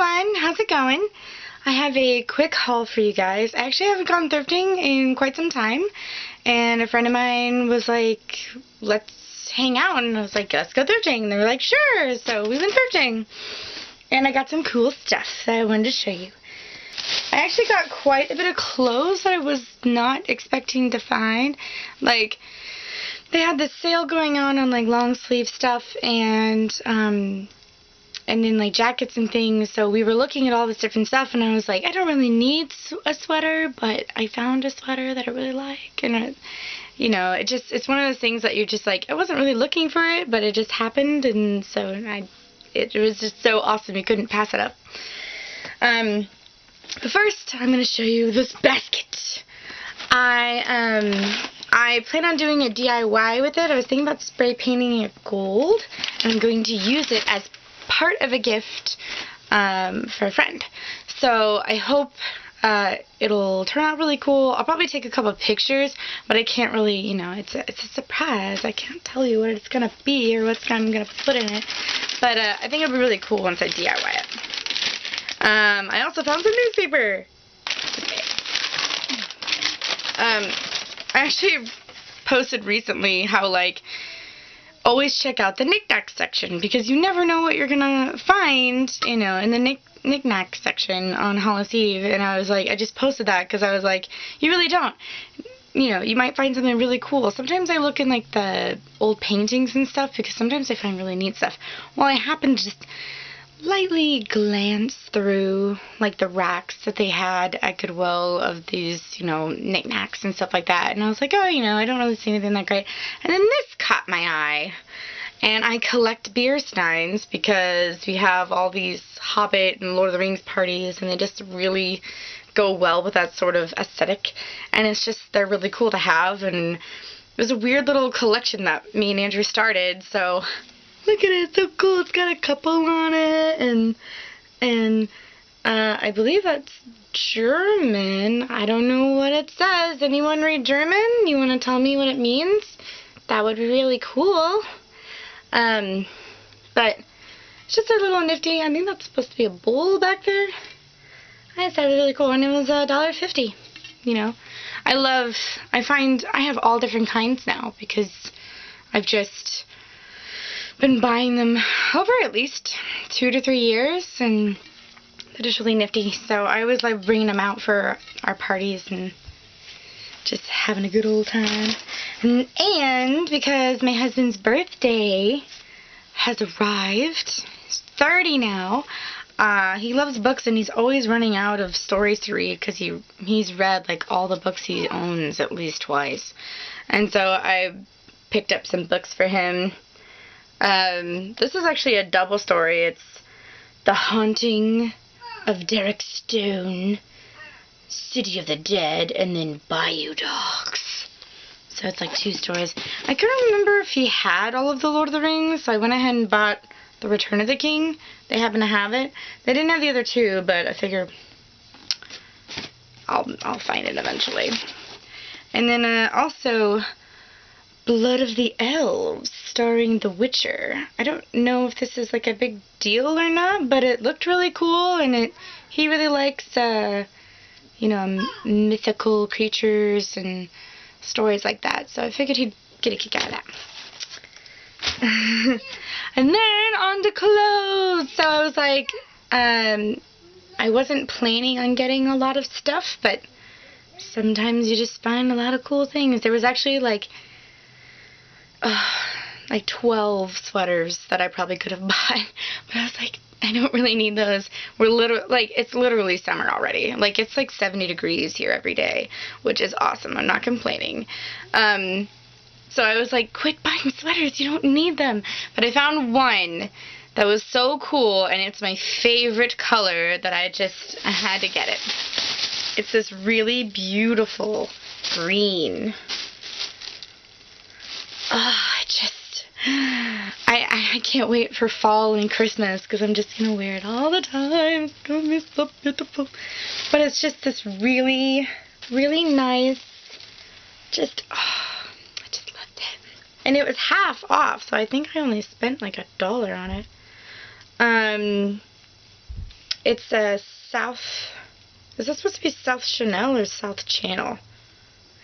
everyone, how's it going? I have a quick haul for you guys. I actually haven't gone thrifting in quite some time, and a friend of mine was like, let's hang out, and I was like, let's go thrifting, and they were like, sure, so we went thrifting, and I got some cool stuff that I wanted to show you. I actually got quite a bit of clothes that I was not expecting to find. Like, they had this sale going on like long sleeve stuff and then like jackets and things, so we were looking at all this different stuff, and I was like, I don't really need a sweater, but I found a sweater that I really like, and you know, it's one of those things that you're just like, I wasn't really looking for it, but it just happened, and so it was just so awesome, you couldn't pass it up. But first, I'm going to show you this basket. I plan on doing a DIY with it. I was thinking about spray painting it gold, and I'm going to use it as part of a gift for a friend. So I hope it'll turn out really cool. I'll probably take a couple of pictures, but I can't really, you know, it's a surprise. I can't tell you what it's going to be or what I'm going to put in it. But I think it'll be really cool once I DIY it. I also found some newspaper. Okay. I actually posted recently how, like, always check out the knick-knack section, because you never know what you're gonna find, you know, in the knick-knack section on Hallows Eve. And I was like, I just posted that because I was like, you really don't. You know, you might find something really cool. Sometimes I look in, like, the old paintings and stuff, because sometimes I find really neat stuff. Well, I happened to just lightly glance through like the racks that they had at Goodwill of these, you know, knickknacks and stuff like that, and I was like, oh, you know, I don't really see anything that great. And then this caught my eye, and I collect beer steins because we have all these Hobbit and Lord of the Rings parties, and they just really go well with that sort of aesthetic, and it's just, they're really cool to have. And it was a weird little collection that me and Andrew started, so look at it, it's so cool. It's got a couple on it, and I believe that's German. I don't know what it says. Anyone read German? You want to tell me what it means? That would be really cool. But it's just a little nifty. I think that's supposed to be a bowl back there. I just thought it was really cool, and it was $1.50. You know, I find I have all different kinds now because I've just been buying them over at least 2 to 3 years, and they're just really nifty. So I always like bringing them out for our parties and just having a good old time. And because my husband's birthday has arrived, he's 30 now. He loves books, and he's always running out of stories to read because he's read like all the books he owns at least twice. And so I picked up some books for him. This is actually a double story. It's The Haunting of Derek Stone, City of the Dead, and then Bayou Dogs. So it's like 2 stories. I couldn't remember if he had all of the Lord of the Rings, so I went ahead and bought The Return of the King. They happen to have it. They didn't have the other 2, but I figure I'll find it eventually. And then also Blood of the Elves, starring The Witcher. I don't know if this is like a big deal or not, but it looked really cool, and he really likes you know, mythical creatures and stories like that, so I figured he'd get a kick out of that. And then on to clothes. So I was like, I wasn't planning on getting a lot of stuff, but sometimes you just find a lot of cool things. There was actually like 12 sweaters that I probably could have bought, but I was like, I don't really need those. It's literally summer already. Like, it's like 70 degrees here every day, which is awesome. I'm not complaining. So I was like, quit buying sweaters. You don't need them. But I found one that was so cool, and it's my favorite color that I had to get it. It's this really beautiful green. I can't wait for fall and Christmas, because I'm just going to wear it all the time. It's going to be so beautiful. But it's just this really, really nice, I just loved it. And it was half off, so I think I only spent like $1 on it. It's a South, is this supposed to be South Chanel or South Channel?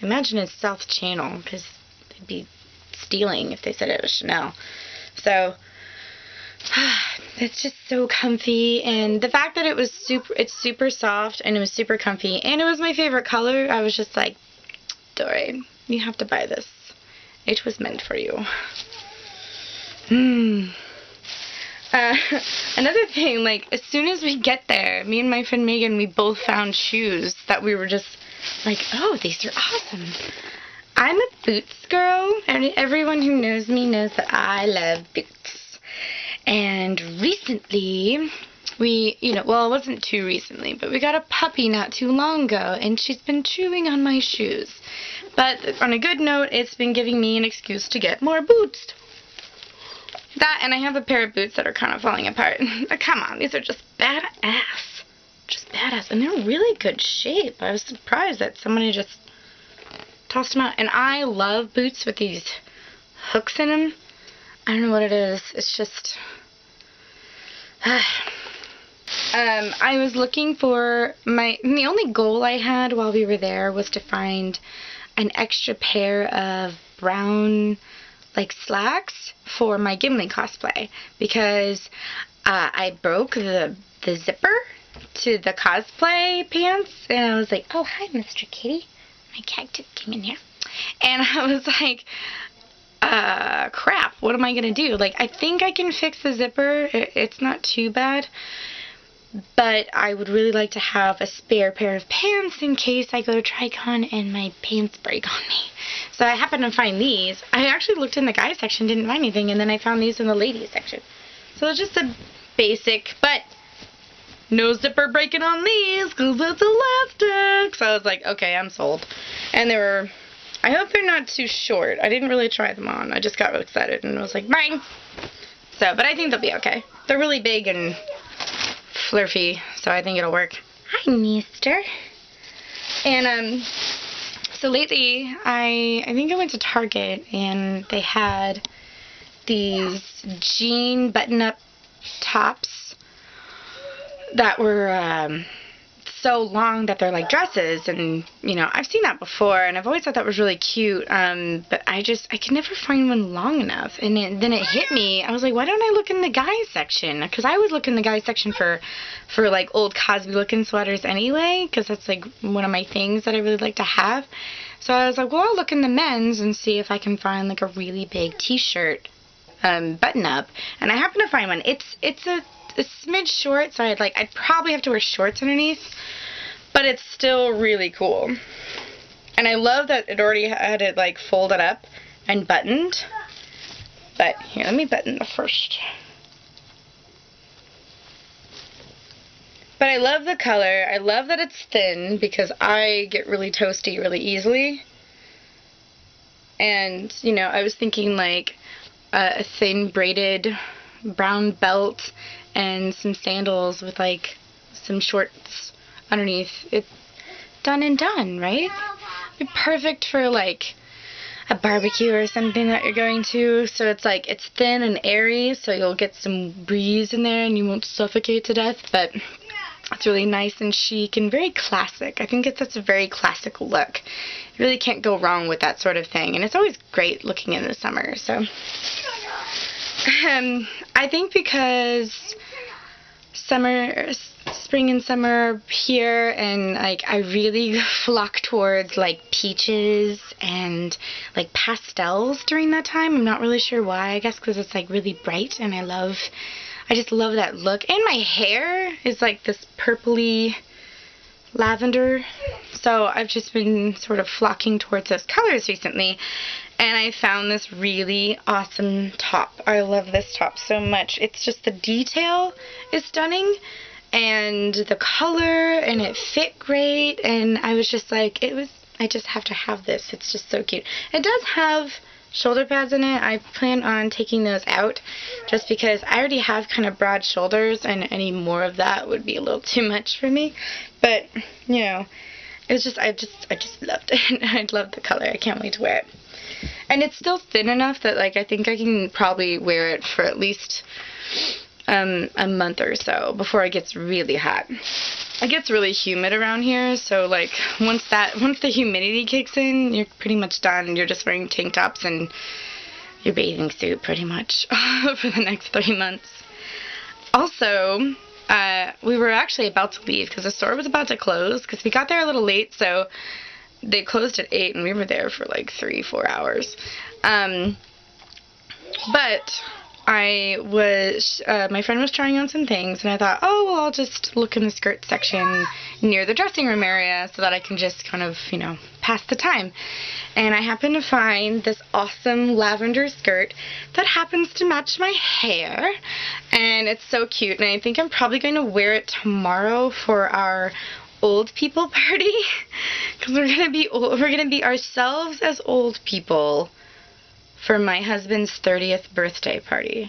I imagine it's South Channel, because they'd be stealing if they said it was Chanel. So, it's just so comfy, and the fact that it's super soft, and it was super comfy, and it was my favorite color, I was just like, Doreen, you have to buy this. It was meant for you. Another thing, like, as soon as we get there, me and my friend Megan, we both found shoes that we were just like, oh, these are awesome. I'm a boots girl, and everyone who knows me knows that I love boots. And recently, well, it wasn't too recently, but we got a puppy not too long ago, and she's been chewing on my shoes. But on a good note, it's been giving me an excuse to get more boots. That, and I have a pair of boots that are kind of falling apart. Come on, these are just badass. Just badass. And they're really good shape. I was surprised that somebody just tossed them out. And I love boots with these hooks in them. I don't know what it is. It's just... I was looking for the only goal I had while we were there was to find an extra pair of brown, like, slacks for my Gimli cosplay, because I broke the zipper to the cosplay pants, and I was like, oh, hi, Mr. Kitty. My cat just came in here. And I was like, crap, what am I going to do? Like, I think I can fix the zipper. It's not too bad. But I would really like to have a spare pair of pants in case I go to TriCon and my pants break on me. So I happened to find these. I actually looked in the guys section, didn't find anything, and then I found these in the ladies section. So it's just a basic, but no zipper breaking on these because it's elastic. So I was like, okay, I'm sold. And they were, I hope they're not too short. I didn't really try them on. I just got really excited and was like, mine. So, but I think they'll be okay. They're really big and flirty, so I think it'll work. Hi, mister. And, so lately, I think I went to Target, and they had these jean button-up tops that were, so long that they're like dresses, and, you know, I've seen that before, and I've always thought that was really cute, but I could never find one long enough, and then it hit me. I was like, why don't I look in the guys section? Because I always look in the guys section for like old Cosby looking sweaters anyway, because that's like one of my things that I really like to have. So I was like, well, I'll look in the men's and see if I can find like a really big t-shirt button up, and I happened to find one. It's a smidge short, so I'd probably have to wear shorts underneath, but it's still really cool. And I love that it already had it like folded up and buttoned. But here, let me button the first. But I love the color. I love that it's thin because I get really toasty really easily. And, you know, I was thinking like a thin braided brown belt and some sandals with like some shorts underneath. It's done and done, right? It'd be perfect for like a barbecue or something that you're going to. So it's like, it's thin and airy, so you'll get some breeze in there and you won't suffocate to death, but it's really nice and chic and very classic. I think that's a very classic look. You really can't go wrong with that sort of thing, and it's always great looking in the summer. So I think because spring and summer here, and like I really flock towards like peaches and like pastels during that time. I'm not really sure why. I guess because it's like really bright, and I just love that look. And my hair is like this purpley lavender, so I've just been sort of flocking towards those colors recently. And I found this really awesome top. I love this top so much. It's just the detail is stunning, and the color, and it fit great, and I was just like, I just have to have this. It's just so cute. It does have shoulder pads in it. I plan on taking those out just because I already have kind of broad shoulders, and any more of that would be a little too much for me. But, you know, it's just, I just loved it. I love the color. I can't wait to wear it. And it's still thin enough that, like, I think I can probably wear it for at least a month or so before it gets really hot. It gets really humid around here, so like once the humidity kicks in, you're pretty much done. You're just wearing tank tops and your bathing suit pretty much for the next 3 months. Also, we were actually about to leave because the store was about to close because we got there a little late, so they closed at 8 and we were there for like 3-4 hours. But my friend was trying on some things, and I thought, oh, well, I'll just look in the skirt section near the dressing room area so that I can just kind of, you know, pass the time. And I happened to find this awesome lavender skirt that happens to match my hair, and it's so cute, and I think I'm probably going to wear it tomorrow for our old people party, because we're gonna be ourselves as old people for my husband's 30th birthday party.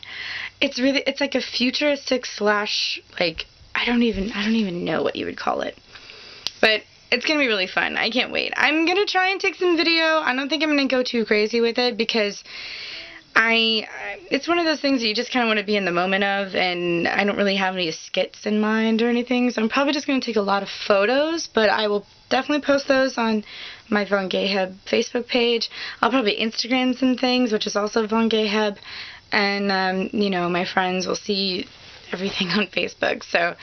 It's like a futuristic slash, like, I don't even know what you would call it. But it's gonna be really fun. I can't wait. I'm gonna try and take some video. I don't think I'm gonna go too crazy with it because it's one of those things that you just kind of want to be in the moment of, and I don't really have any skits in mind or anything, so I'm probably just going to take a lot of photos, but I will definitely post those on my Von Geheb Facebook page. I'll probably Instagram some things, which is also Von Geheb, and, you know, my friends will see everything on Facebook, so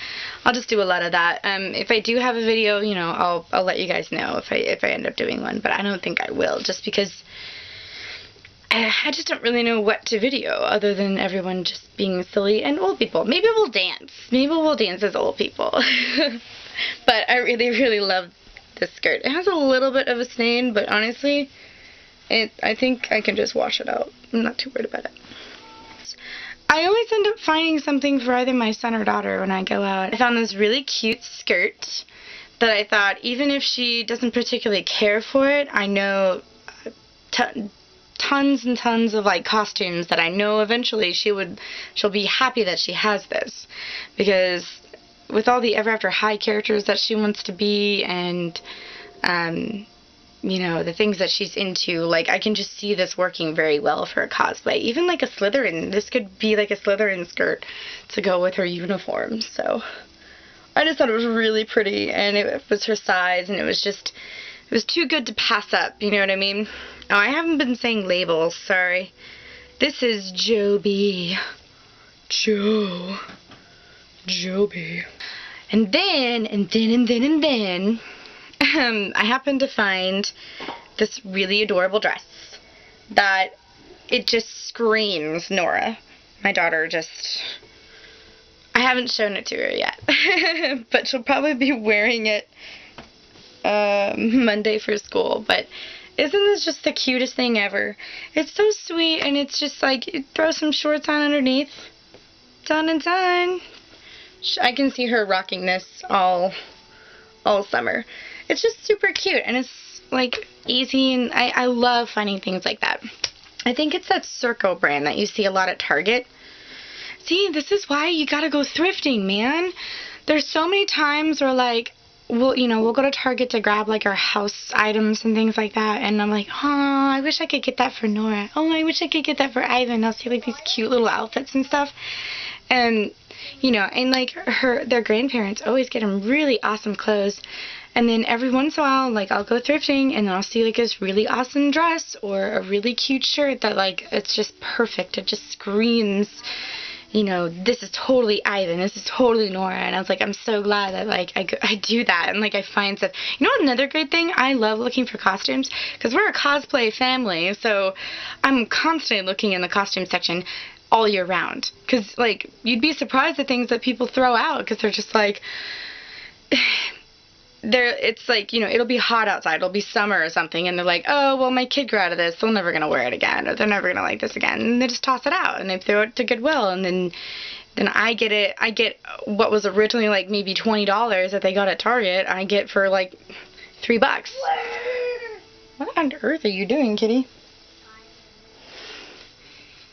I'll just do a lot of that. If I do have a video, you know, I'll let you guys know if I end up doing one, but I don't think I will, just because I just don't really know what to video other than everyone just being silly and old people. Maybe we'll dance. Maybe we'll dance as old people. But I really, really love this skirt. It has a little bit of a stain, but honestly, I think I can just wash it out. I'm not too worried about it. I always end up finding something for either my son or daughter when I go out. I found this really cute skirt that I thought, even if she doesn't particularly care for it, I know tons and tons of like costumes that I know eventually she'll be happy that she has this, because with all the Ever After High characters that she wants to be, and you know, the things that she's into, like, I can just see this working very well for a cosplay. Even like a Slytherin, this could be like a Slytherin skirt to go with her uniform. So I just thought it was really pretty, and it was her size, and it was too good to pass up, you know what I mean? Oh, I haven't been saying labels, sorry. This is Joby. Joby. And then, I happened to find this really adorable dress that it just screams Nora. My daughter I haven't shown it to her yet, but she'll probably be wearing it Monday for school. But isn't this just the cutest thing ever? It's so sweet, and it's just like, you throw some shorts on underneath. Done and done. I can see her rocking this all summer. It's just super cute, and it's like easy, and I love finding things like that. I think it's that Circo brand that you see a lot at Target. See, this is why you gotta go thrifting, man. There's so many times where, like, we'll go to Target to grab like our house items and things like that, and I'm like, oh, I wish I could get that for Nora. Oh, I wish I could get that for Ivan. I'll see like these cute little outfits and stuff, and you know, and like their grandparents always get them really awesome clothes, and then every once in a while, like, I'll go thrifting and I'll see like this really awesome dress or a really cute shirt that, like, it's just perfect. It just screams, you know, this is totally Ivan, this is totally Nora, and I was like, I'm so glad that, like, I do that, and, like, I find stuff. You know what, another great thing? I love looking for costumes, because we're a cosplay family, so I'm constantly looking in the costume section all year round, because, like, you'd be surprised at things that people throw out, because they're just like, it's like, you know, it'll be hot outside, it'll be summer or something, and they're like, oh, well, my kid grew out of this, they're never gonna wear it again, or they're never gonna like this again, and they just toss it out, and they throw it to Goodwill, and then I get what was originally like maybe $20 that they got at Target, I get for like $3. What on earth are you doing, kitty?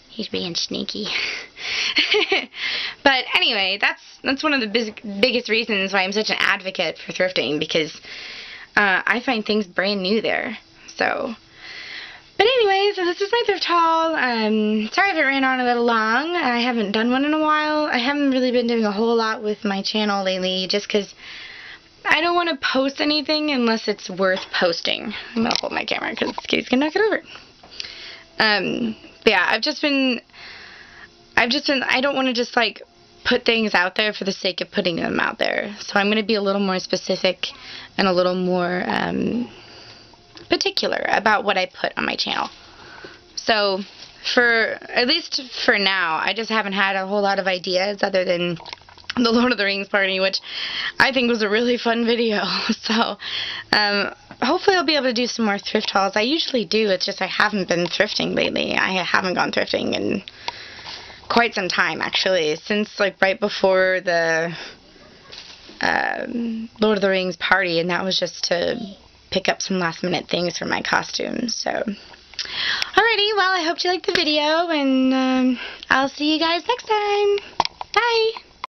He's being sneaky. But anyway, that's one of the biggest reasons why I'm such an advocate for thrifting, because I find things brand new there. So, But anyway, so this is my thrift haul. Sorry if it ran on a little long. I haven't done one in a while. I haven't really been doing a whole lot with my channel lately just because I don't want to post anything unless it's worth posting. I'm going to hold my camera because Katie's going to knock it over. But yeah, I don't want to just like put things out there for the sake of putting them out there. So I'm going to be a little more specific and a little more particular about what I put on my channel. So at least for now, I just haven't had a whole lot of ideas other than the Lord of the Rings party, which I think was a really fun video. So hopefully I'll be able to do some more thrift hauls. I usually do, it's just I haven't been thrifting lately. I haven't gone thrifting in quite some time, actually, since like right before the Lord of the Rings party, and that was just to pick up some last minute things for my costumes. So alrighty, well, I hope you liked the video, and I'll see you guys next time. Bye!